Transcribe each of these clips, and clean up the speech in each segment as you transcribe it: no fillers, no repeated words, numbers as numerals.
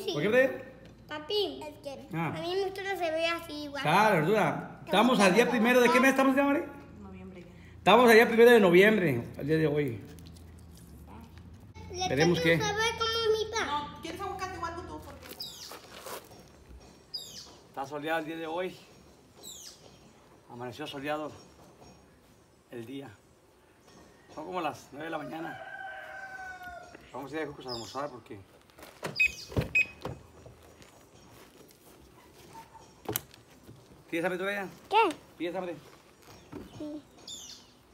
sí. ¿Por qué, Brian? Papi, es que a mí me gusta la cebolla así igual. Claro, verdura. Estamos al día primero. ¿De qué mes estamos, María? Noviembre. Estamos al día primero de noviembre, al día de hoy. Veremos qué. ¿Sabe cómo mi pa? No, ¿quieres aguacate o algo tú? Porque... Está soleado el día de hoy. Amaneció soleado el día. Son como las 9 de la mañana. Vamos a ir a Jucos a almorzar porque... ¿Tienes hambre todavía? ¿Qué? ¿Tienes hambre? Sí.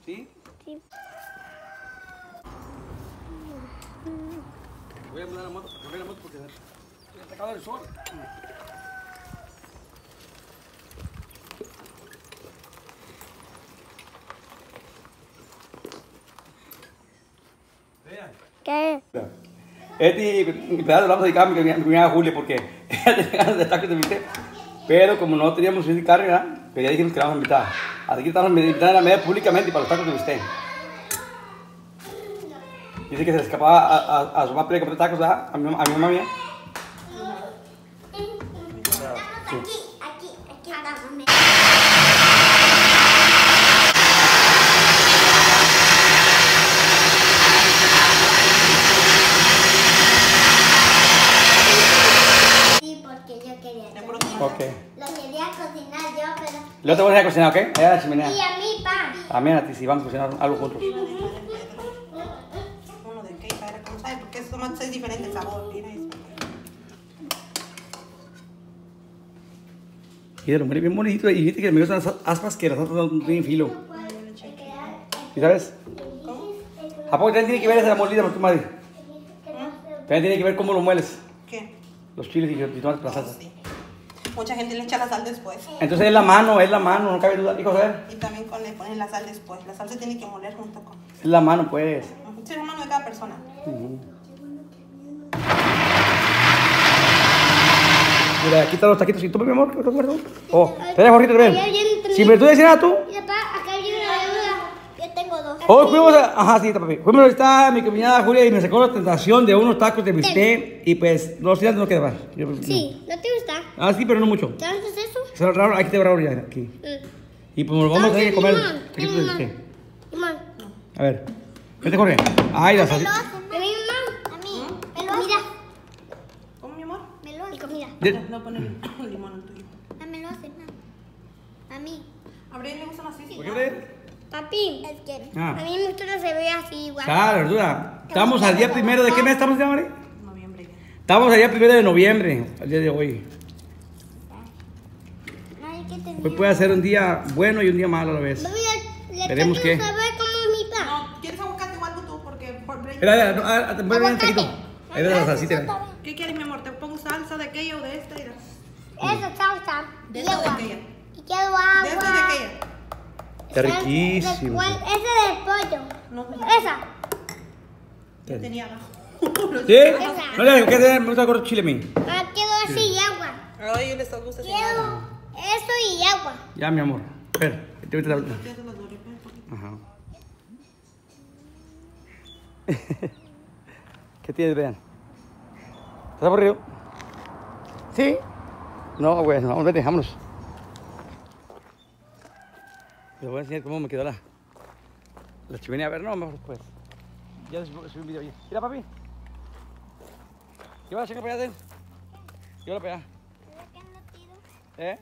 ¿Sí? Sí. Voy a mandar la moto, porque ya está acabando el sol. ¿Qué? Mi pedazo lo vamos a dedicar a mi cuñada Julia porque ella tenía ganas de tacos de bistec, pero como no teníamos suficiente carne, ¿verdad? Pero ya dijimos que la vamos a invitar. Aquí estamos invitando a la media públicamente para los tacos de bistec. Dice que se le escapaba a su mamá para comprar tacos, ¿verdad? A mi mamá mía. Aquí estamos. Sí, porque yo quería. Ok. Lo quería cocinar yo, pero... Luego te voy a ir a cocinar, ¿ok? Allá a la chimenea. Y a mí, pa. También a ti, sí, vamos a cocinar algo juntos. Uno de qué, para cómo sabe, porque esos tomates es diferente el sabor. Mira eso. Y lo bien bonito. Y viste que me gustan las aspas que las otras no tienen filo. ¿Y sabes? ¿A poco también tiene que ver esa molida por tu madre? También tiene que ver cómo lo mueles. ¿Qué? Los chiles y tomates para la salsa. Sí. Mucha gente le echa la sal después. Entonces es la mano, no cabe duda. Hijo, a ver. Y también le ponen la sal después. La sal se tiene que moler junto con... Es la mano, pues. Es el mano de cada persona. Mira, aquí están los taquitos. ¿Y tú, mi amor? ¿Qué te acuerdo? Oh, espera, Jorgito, ven. Si me tú decías nada, tú. Mira, pa, acá hay una deuda. Yo tengo dos. Hoy fuimos a... Ajá, sí, está, papi. Fuimos a visitar a mi cuñada Julia y me sacó la tentación de unos tacos de bistec. Y pues, los días no queda más. Sí, ¿no te gusta? Ah, sí, pero no mucho. ¿Te haces eso? Se lo raro, aquí te raro ya, aquí. Y pues nos vamos a tener que comer taquitos de bistec. Limón. A ver. Vete, Jorge. Ay, la Me lo salsa. hacen. ¿A mí, mamá? A mí. Me lo comida. ¿Cómo, mi amor? Me lo hacen. Comida. No pone limón en tuyo. Me lo hacen, mamá. A mí. A Brian le gustan así. ¿Por qué, Brian? Papi, es que Ah. a mí me gusta la cebolla así igual. Claro, verdura. Estamos al día primero. ¿De qué mes estamos, María? Noviembre. Estamos al día primero de noviembre, al día de hoy. Ay, ¿qué tenía? Hoy puede ser un día bueno y un día malo a la vez. Veremos qué. ¿Sabe cómo mi pa? No, ¿quieres aguacate o algo tú? Porque por Brian... Espera, ponme un taquito. Ahí ves la salsita. ¿Qué quieres, mi amor? ¿Te pongo salsa de aquella o de esta? Mira. Eso, salsa. ¿De Y esta o de agua. aquella? Y quiero agua. ¿De esta o de aquella? Está riquísimo. Ese del pollo. No, Esa. yo tenía abajo. ¿Sí? No le digo que me gusta el chile a mí. Ah, quiero así y agua. Ay, yo les gusta así. Quiero eso y agua. Ya, mi amor. Espera, te metes la... Ajá. ¿Qué tienes, vean? ¿Estás aburrido? ¿Sí? No, bueno, vamos, vete, vámonos. Les voy a enseñar cómo me quedó la chimenea. A ver, no, mejor después. Ya subí un video ahí. Mira, papi. ¿Qué vas a checar para allá, Del? Llévalo para allá. ¿Eh?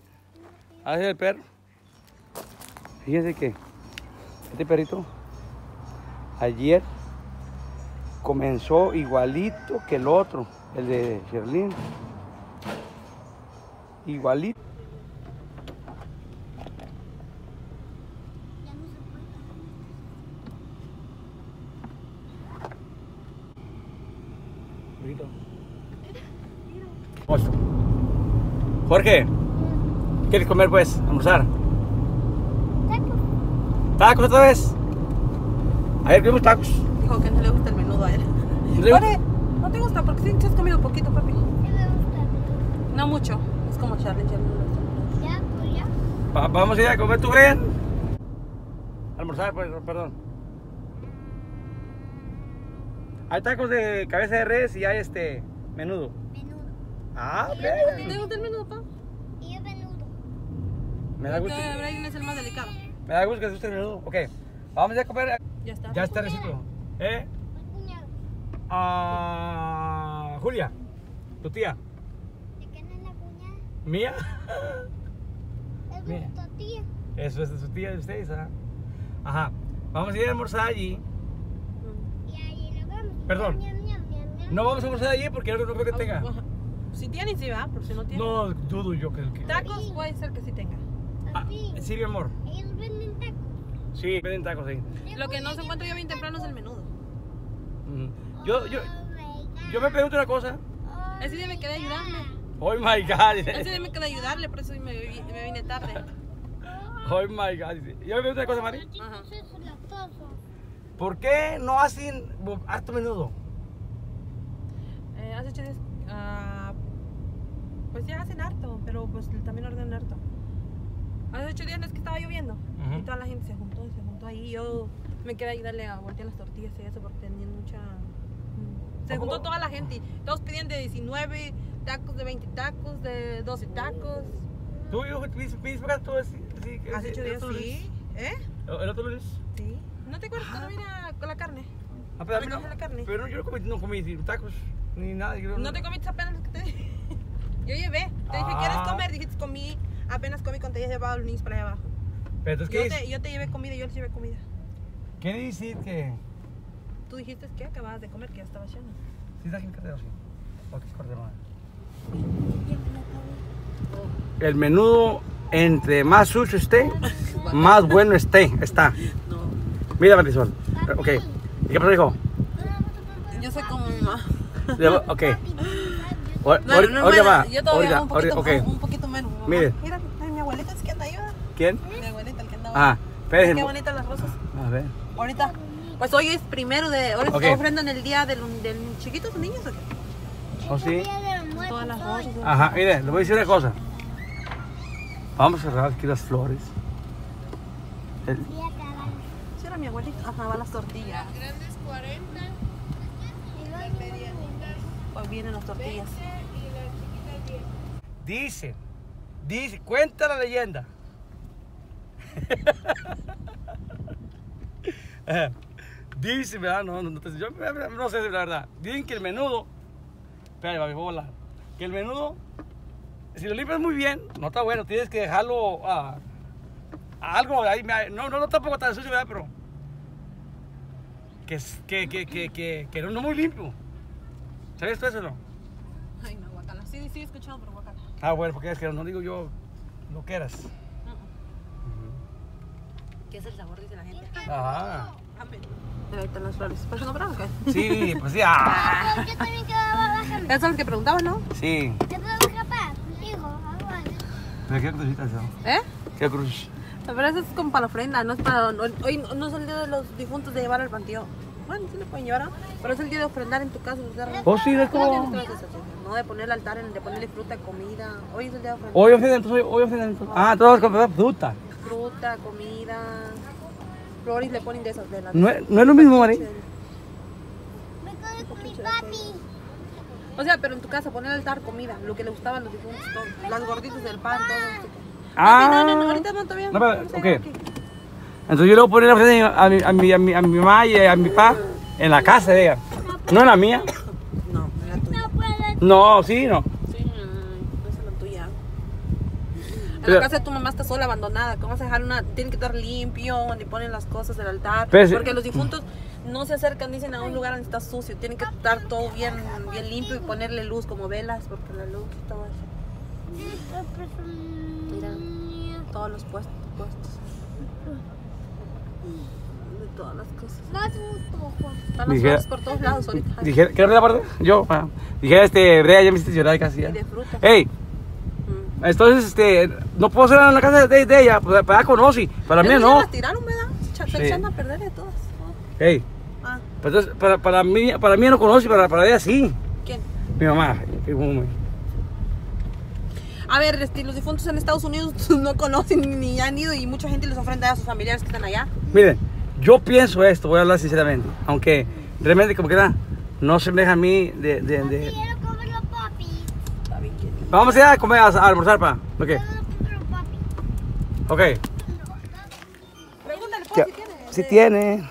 Así es el perro. Fíjense que este perrito ayer comenzó igualito que el otro, el de Sherlyn. Igualito. Jorge, ¿qué quieres comer pues? Almorzar. ¿Tacos otra vez? Ayer comimos tacos. Dijo que no le gusta el menudo a él. ¿No le gusta? Jorge, ¿no te gusta? Porque sí, has comido poquito, papi. No mucho. Es como Charlie. Ya, pues ya. Vamos a ir a comer, ¿tú crees? Almorzar, pues, perdón. Hay tacos de cabeza de res y hay menudo. Menudo. Ah, ok. ¿Te gusta el menudo, pa? Y el menudo. Me da gusto. Porque Brian es el más delicado. Me da gusto que te guste el menudo. Ok, vamos a comer. Ya está. Ya está recito. Cuñado. Julia, tu tía. ¿De quién es la cuñada? ¿Mía? Es Mira. nuestra tía. Eso es de su tía de ustedes, ¿ah? Ajá. Vamos a ir a almorzar allí. Y ahí nos vamos. Perdón. Ñam, ñam, ñam, ñam. No vamos a almorzar allí porque no creo que tenga. Ajá. Si tiene, sí va, pero si no tiene. No, dudo yo que... Tacos puede ser que sí tenga. Ah, Papi, sí, mi amor. ellos venden tacos. Sí, venden tacos, sí. Lo que no se encuentra yo bien temprano es el menudo. Yo Oh my God. me pregunto una cosa. Oh Ese día me quedé a ayudarle. Oh my God. Ese día me quedé a ayudarle, por eso me vine tarde. Oh my God. Yo me pregunto una cosa, Mari. Ajá. Eso es lactoso. ¿Por qué no hacen harto menudo? Hace 8 días, pues ya hacen harto, pero pues también ordenan harto. Hace 8 días no es que estaba lloviendo Ujú. y toda la gente se juntó ahí. Yo me quedé a ayudarle a voltear las tortillas y eso porque tenían mucha... Se ¿A poco? juntó toda la gente y todos pedían de 19 tacos, de 20 tacos, de 12 tacos. ¿Tú pides para todo así? Hace 8 días sí. ¿Eh? ¿El otro lunes? Sí. ¿No te acuerdas cuando vine con la carne? Ah, pero a mí ¿Me traje la carne? Pero yo no comí tacos ni nada. ¿No te comiste apenas lo que te dije? Yo llevé. Te dije, Ah. ¿quieres comer? Dijiste, apenas comí cuando te hayas llevado a los niños para allá abajo. Pero entonces, Yo te llevé comida, yo les llevé comida. ¿Quiere decir que... Tú dijiste que acababas de comer, que ya estaba lleno. ¿Sí está aquí el cordero, sí? ¿O qué es cordero? Ya me la acabé. El menudo, entre más sucio esté, más bueno está. No. Mira, Marisol. Ok. ¿Y qué pasó, hijo? Yo soy como mi mamá. Ok. Ahorita va. Yo todavía Ahorita, un poquito, ok. un poquito menos. Mamá. Mire. Mira, ay, mi abuelita es que anda ahí, ¿verdad? ¿Quién? Mi abuelita, el que andaba. Ah, espérense. Qué bonitas las rosas. A ver. Ahorita, pues hoy es primero de... Ahora Ok. ofrendan el día del chiquito, ¿son niños o qué? ¿Oh, sí? Día de los muertos Todas las hoy. rosas. Ajá, mire, le voy a decir una cosa. Vamos a cerrar aquí las flores. El- Sí, acaban. Sí, era mi abuelita. Ajá, van las tortillas. Y luego Pues vienen las tortillas. Dice, cuenta la leyenda. Dice, ¿verdad? Yo no sé la verdad. Dicen que el menudo, espera, me voy a volar. Que el menudo, si lo limpias muy bien, no está bueno. Tienes que dejarlo a algo ahí. No tampoco tan sucio, ¿verdad? Pero que no muy limpio. ¿Sabes tú eso o no? Ay, no, guacala. Sí, he escuchado, pero guacala. Ah, bueno, porque es que no digo yo lo que eras. ¿Qué es el sabor? Dice la gente. Ajá. Amén. Ahí están las flores. ¿Pues no o qué? Sí, pues sí. Ah. yo también quedaba bajando. Eso es lo que preguntabas, ¿no? Sí. ¿Te puedo escapar contigo? Ahora. ¿Pero qué crucita eso? ¿Eh? ¿Qué cruz? Pero eso es como para la ofrenda, no es para... Hoy no es el día de los difuntos de llevar al panteón. Bueno, sí le pueden llevar, ¿no? Pero es el día de ofrendar en tu casa. Oh, sí, es como... No de poner el altar, de ponerle fruta, comida. Hoy es el día de ofrendar. Hoy ofrenda entonces. Ah, todos con fruta. Fruta, comida. Flores le ponen de esas de las... No es lo mismo, Mari. Me quedé con mi papi. O sea, pero en tu casa poner el altar, comida, lo que le gustaba a los difuntos, todo. Las gorditas del pan, todo. Ah. No, ahorita no, todavía. No, pero, sé, ok. aquí. Entonces yo le voy a poner la ofrenda a mi mamá y a mi papá en la casa de ella. No en la mía. No, era tuya. No puedo. No, sí, no. Sí, no es la tuya. En Pero- la casa de tu mamá está sola, abandonada. ¿Cómo vas a dejar una? Tiene que estar limpio, donde ponen las cosas del altar. Pero sí- Porque los difuntos no se acercan, dicen, a un lugar donde está sucio. Tiene que estar todo bien limpio y ponerle luz, como velas, porque la luz y todo eso. Mira, todos los puestos. De todas las cosas. Más un poco. Están las Dijera- flores por todos lados ahorita. Dije, ¿qué era la parte? Yo, dije, Brea, ya me hiciste llorar casi. Y Ya. de fruta. Ey, Mm. entonces, no puedo hacer en la casa de ella, pues para conocí, para mí Esas ya no. las tiraron, ¿verdad? Se Sí. echan a perder de todas. Ey, Ah, pues entonces, para mí no conocí, para ella sí. ¿quién? Mi mamá. A ver, los difuntos en Estados Unidos no conocen ni han ido y mucha gente les ofrenda a sus familiares que están allá. Miren, yo pienso esto, voy a hablar sinceramente, aunque realmente como que no se me deja a mí de... Quiero comerlo, papi. Está bien. Vamos a ir a comer, a almorzar, pa. ¿Ok? Ok. Pregúntale, Ya, si tiene. si tiene.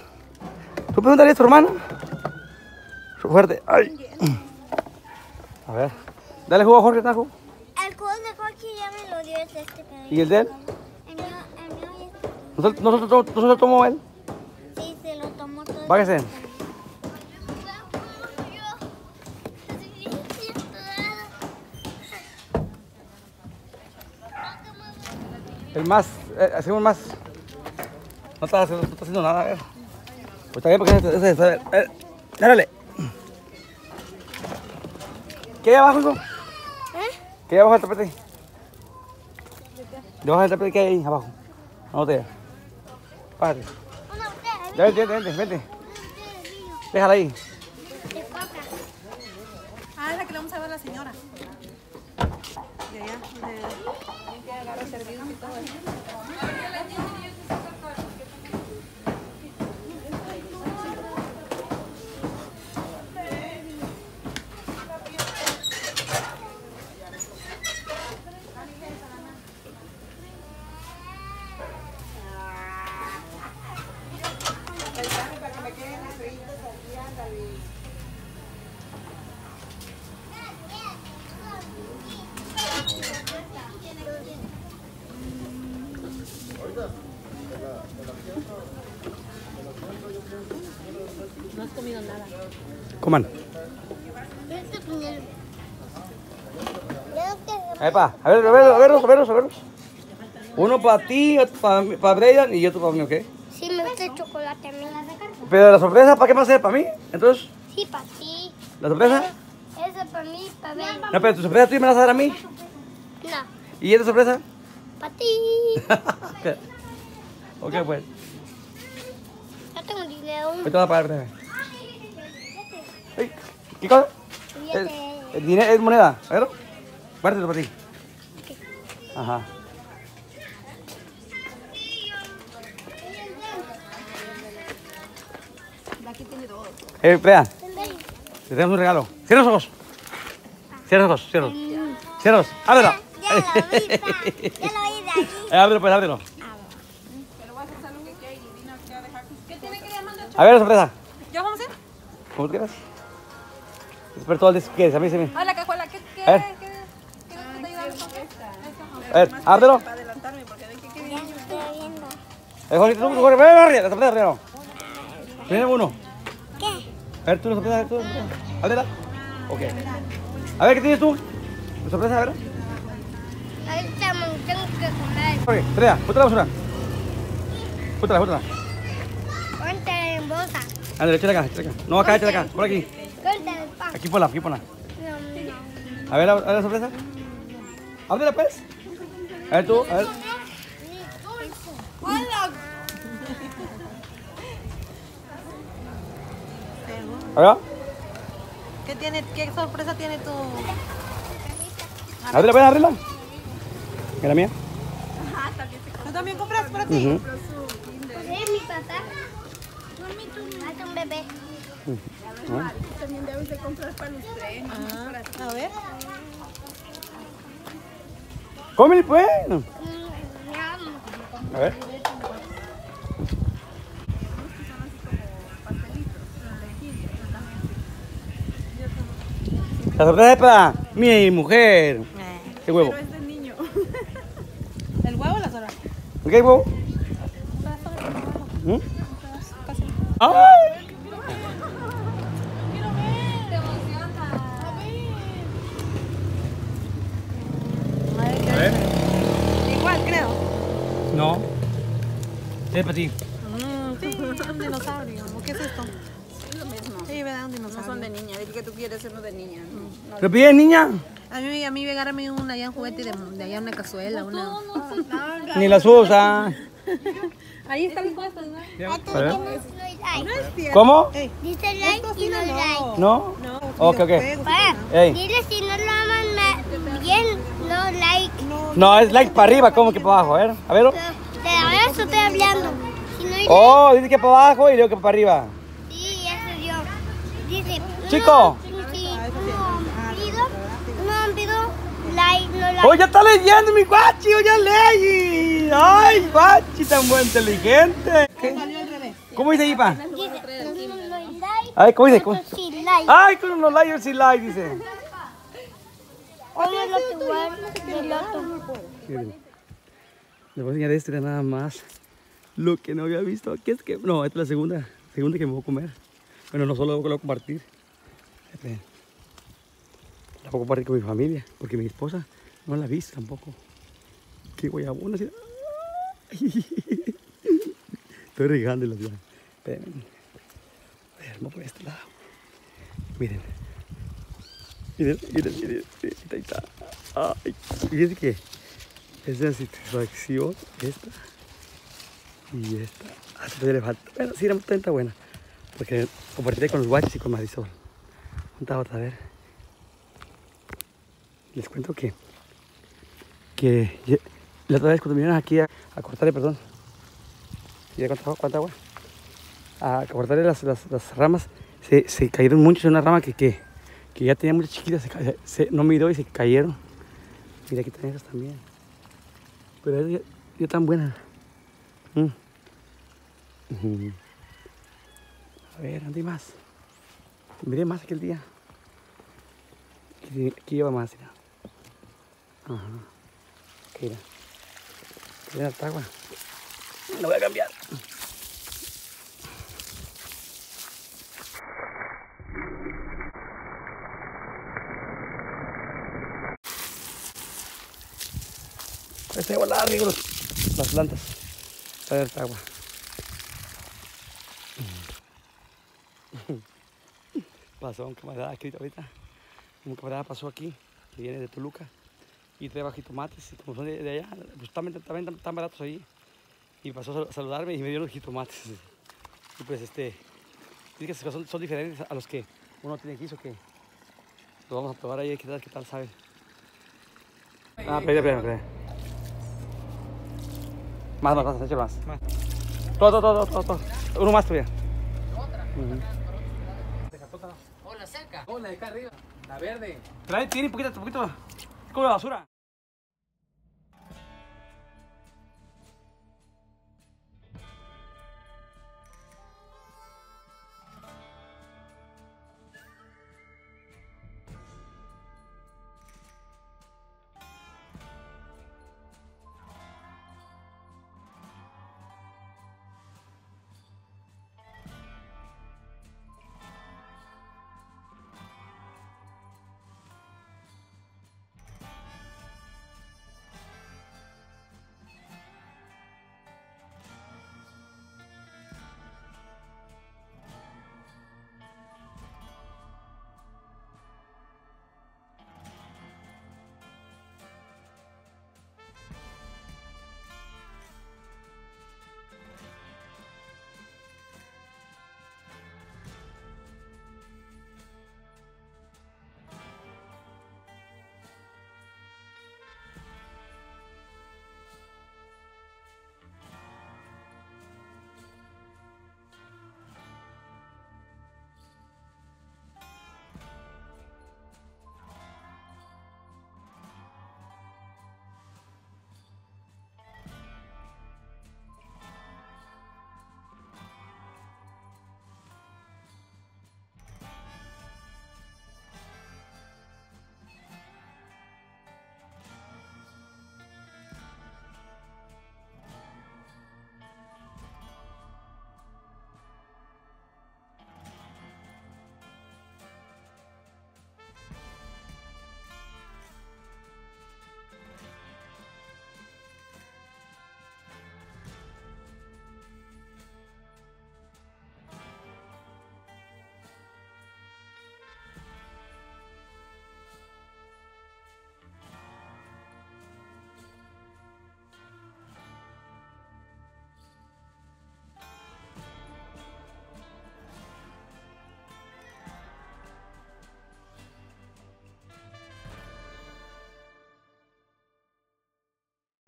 ¿Tú preguntarías a tu hermano? Fuerte. Ay. A ver. Dale jugo a Jorge, ¿está jugo? El jugo de Jorge ya me lo dio este pedazo. ¿Y el de él? El mío es... ¿Nosotros tomó él? Sí, se lo tomó todo. Váyase. El más, hacemos más. No está haciendo nada, a ver. Pues está bien porque ese está. Dale. ¿Qué hay abajo, hijo? ¿Qué hay abajo del tapete? Debajo del tapete, ¿qué hay ahí abajo? Una botella. Párate. Una botella. Vente. Déjala ahí. De coca. Ah, es la que le vamos a ver a la señora. De allá, donde que agarra servidos y todo eso. No has comido nada. Coman. Este primero. Ya que Epa, a verlos. Uno para ti, otro para Brian y otro para mí, ¿ok? sí me gusta el chocolate a mí. Pero la sorpresa, ¿para qué va a ser? ¿Para mí? Entonces, Sí, para ti. ¿la sorpresa? Esa para mí, para ver. No, pero tu sorpresa tú me la vas a dar a mí. No, ¿Y esta sorpresa? para ti. Ok, pues. No tengo dinero. Ahorita vas a pagar, espérame. Ey, ¿qué cosa? El dinero es moneda, a ver. Guárdalo para ti. Ajá. Aquí tiene dos. Vea, te tenemos un regalo. Cierra los ojos. Cierra. Ábrelo. Ya lo vi, pa. Ya lo vi de aquí. Ábrelo, pues, ábrelo. Pero vas a hacer algo que hay y vino aquí a dejar. ¿Qué tiene que llamar? A ver la sorpresa. ¿Ya vamos a hacer? ¿Cómo tú quieras? Espero todo el día si quieres, a mí se me. Hola, cajuela, ¿qué A ver. te ayudamos con qué? A ver, ábrelo. Para adelantarme, porque de que Ya estoy viendo. Jorge, tú, Jorge, ven, la sorpresa primero. Primero uno. ¿Qué? A ver, tú la sorpresa, ábrela. Ok. A ver, ¿qué tienes tú? ¿La sorpresa, a ver? Ahorita me tengo que comer. Jorge, Andrea, ponte la basura. Póntala. Cuéntale en bolsa. Ándale, échale acá. No, acá, échale acá. Por aquí. Cuéntale el pan. Aquí ponla. No. A ver la sorpresa. Ábrela, pues. A ver tú, a ver. ¡Hola! A ver. ¿Qué sorpresa tiene tu...? Ábrela, pues, ábrela. ¿Es la mía? ¿Tú también compras para ti? Ujú. ¿Es mi papá? Hace un bebé. También debes de comprar para los trenes. A ver. Cómele, pues. Miam. A ver. La sorpresa es para mi mujer. ¿Qué huevo? Pero es de niño. ¿El huevo o la sola? ¿Qué huevo? ¿Mm? ¡Ay! Te emociona. A ver. Igual, creo. No. Es para ti. Sí, un dinosaurio. ¿O qué es esto? Es lo mismo. Sí, ¿verdad? Un dinosaurio. No son de niña. Dile que tú quieres uno de niña. ¿Lo pides, niña? A mí regálame allá un juguete de allá una cazuela, una... Ni las usa. Ahí está el puesto, ¿no? A ver. Like. ¿Cómo? Dice like y no like. ¿No? Ok. Pa, Ey. dile si no lo aman bien, no like. No, es like para arriba, como que para abajo. A ver. A ver. De la verdad estoy hablando. Si no hay Oh, dice que para abajo y luego que para arriba. sí, eso yo. Dice, Chico. no han pedido like ¡Oh, ya está leyendo mi guachi! ¡Oh, ya lee! ¡Ay, guachi, tan muy inteligente! ¿Cómo dice Ipa? Ay, ¿cómo dice? Ay, con unos likes y like, dice. Miren, les voy a enseñar esto nada más. Lo que no había visto aquí es que... No, esta es la segunda que me voy a comer. Bueno, no solo lo voy a compartir. La voy a compartir con mi familia, porque mi esposa no la ha visto tampoco. Qué guayabona. Estoy regándola ya. Esperen. A ver, vamos por este lado. Miren. Miren. Ahí está. Ay, fíjense que es de satisfacción esta y esta. Todavía le falta. Bueno, sí, está buena. Porque compartiré con los guachis y con Marisol. ¿Cuánta otra? A ver. Les cuento que la otra vez cuando vinieron aquí a cortarle, perdón. ¿Y cuánta agua? A cortarle las ramas, se cayeron muchos en una rama que ya tenía muchas chiquitas, no miró y se cayeron. Mira, aquí también esas también. Pero ya tan buenas. A ver, ¿dónde hay más? Miré más aquel día. Aquí lleva más, mira. Ajá. Ok, mira. Mira el agua. Lo voy a cambiar. Este agua la riego las plantas. Para ver el agua. Pasó un camarada aquí ahorita. Un camarada pasó aquí, que viene de Toluca. Y trae jitomates. Y como son de allá, pues también tan baratos ahí. Y pasó a saludarme y me dio los jitomates. Y pues dice que son diferentes a los que uno tiene aquí, que lo vamos a probar ahí, qué tal sabe. Ah, espera. Más, échale más. Todo. Uno más todavía. O la seca. O la de acá arriba. La verde. Tiene un poquito. Como la basura.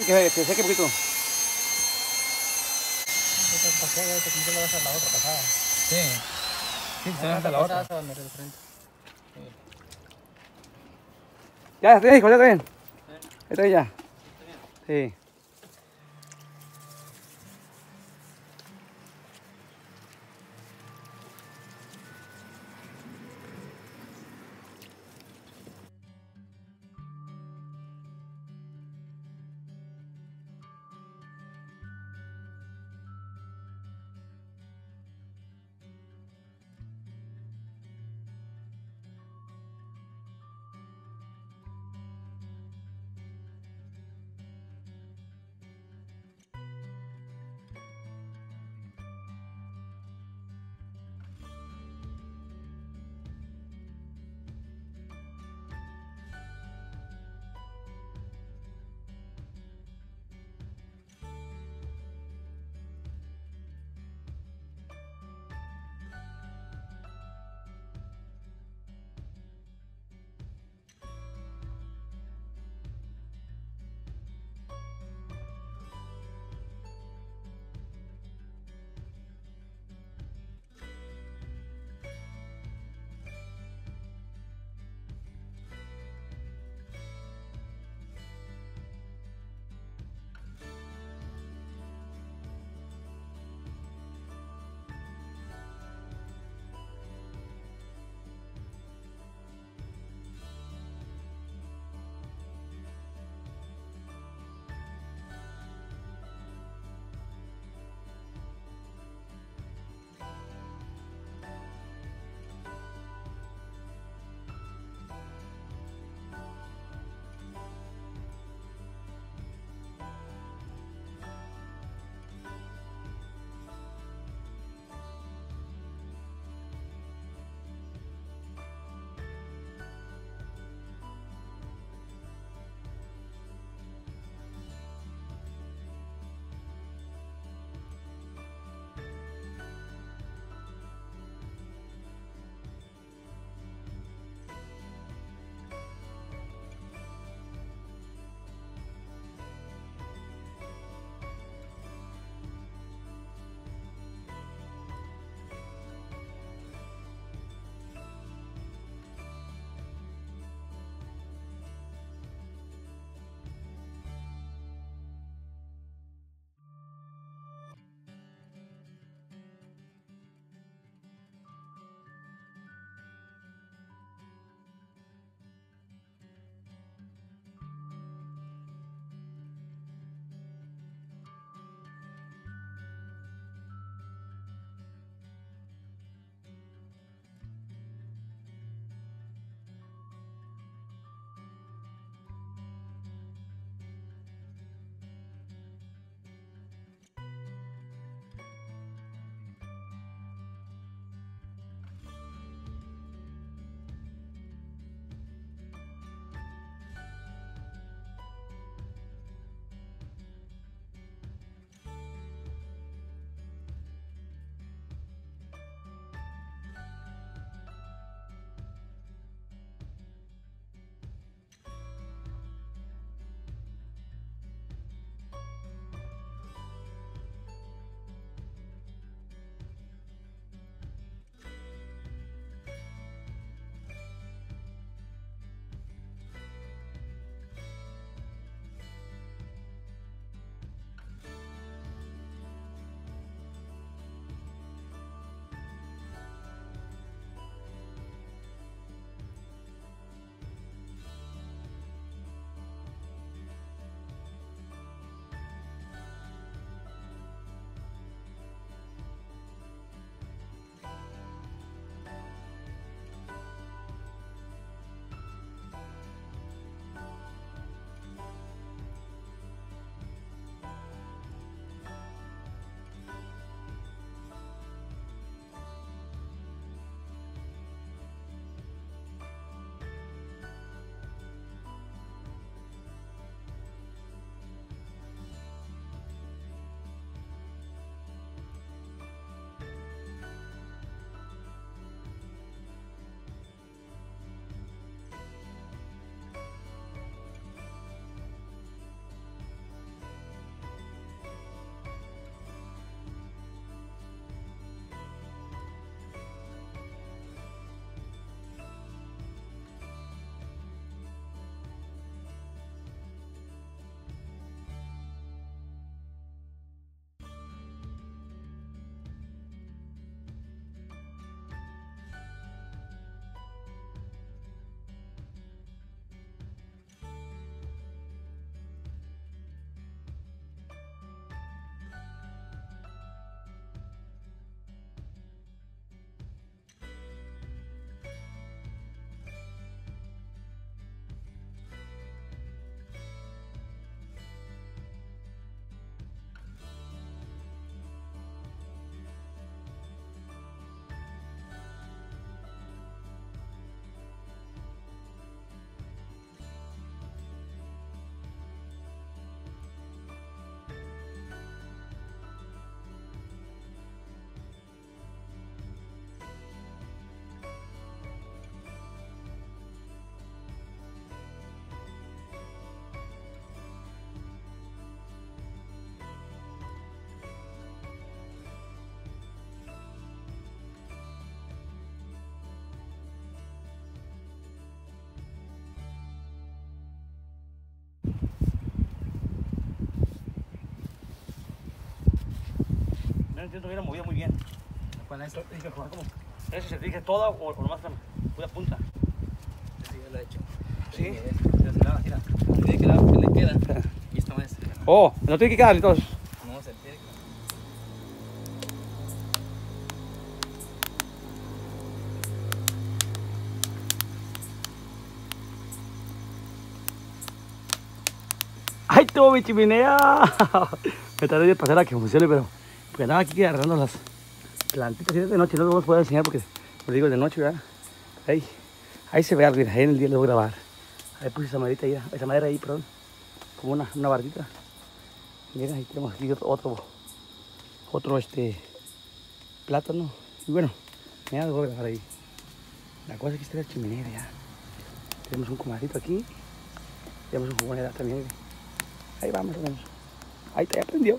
Que seque un poquito. Sí. Sí, se va a la otra. Ya está bien. Está ya. Sí. no entiendo bien, movía muy bien. ¿Cuál es? Dije, como, ¿eso se dirige toda o nomás la pura punta? Sí, yo lo he hecho. Sí. Mira, tiene que dar lo que le queda. Y esta más. Oh, no tiene que quedar entonces. No, se tiene que. ¡Ay, tuvo mi chimenea! Me tardé de pasar a que funcione, pero porque andaba aquí agarrando las plantitas. Y de noche no los puedo enseñar porque, lo digo, de noche, ¿verdad? Ahí se ve algo, ahí en el día lo voy a grabar. Ahí puse esa maderita ahí, esa madera ahí, perdón. Como una bardita. Mira, ahí tenemos aquí otro plátano. Y bueno, mira, lo voy a grabar ahí. La cosa es que está la chimenea ya. Tenemos un comadrito aquí. Tenemos un jugonera también. Ahí va más o menos. Ahí está, ya prendió.